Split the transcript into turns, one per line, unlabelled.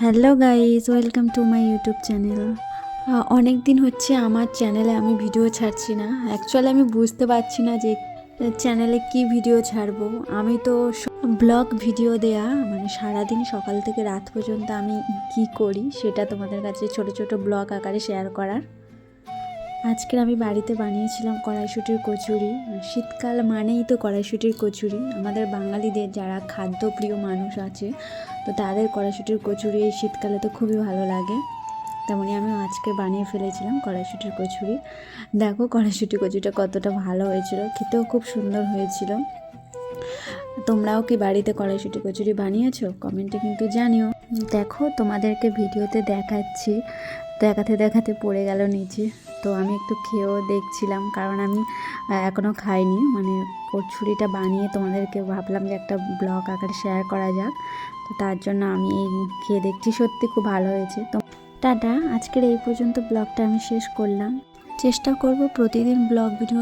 Hello guys, welcome to my YouTube channel. অনেক দিন হচ্ছে আমার চ্যানেলে আমি ভিডিও ছাড়ছি না। অ্যাকচুয়ালি আমি বুঝতে পারছি না যে চ্যানেলে কি ভিডিও ছাড়বো। আমি তো ব্লগ ভিডিও দেয়া, মানে সারাদিন সকাল থেকে রাত পর্যন্ত আমি কি করি সেটা তোমাদের কাছে ছোট ছোট ব্লগ আকারে শেয়ার করার। আজকের আমি বাড়িতে বানিয়েছিলাম কড়াইশুঁটির কচুরি। শীতকাল মানেই তো কড়াইশুঁটির কচুরি, আমাদের বাঙালিদের যারা খাদ্যপ্রিয় মানুষ আছে তো তাদের কড়াইশুঁটির কচুরি এই শীতকালে তো খুবই ভালো লাগে। তেমনই আমি আজকে বানিয়ে ফেলেছিলাম কড়াইশুঁটির কচুরি। দেখো কড়াইশুঁটি কচুরিটা কতটা ভালো হয়েছিল, খেতেও খুব সুন্দর হয়েছিল। তোমরাও কি বাড়িতে কড়াইশুঁটি কচুরি বানিয়েছো? কমেন্টে কিন্তু জানিও। দেখো তোমাদেরকে ভিডিওতে দেখাচ্ছি, দেখাতে দেখাতে পড়ে গেল নিচে। তো আমি একটু খেয়েও দেখছিলাম, কারণ আমি এখনও খাইনি। মানে কচুরিটা বানিয়ে তোমাদেরকে ভাবলাম যে একটা ব্লগ আকারে শেয়ার করা যাক, তো তার জন্য আমি এই খেয়ে দেখছি, সত্যি খুব ভালো হয়েছে। তো টাটা, আজকের এই পর্যন্ত ব্লগটা আমি শেষ করলাম। চেষ্টা করব প্রতিদিন ব্লগ ভিডিও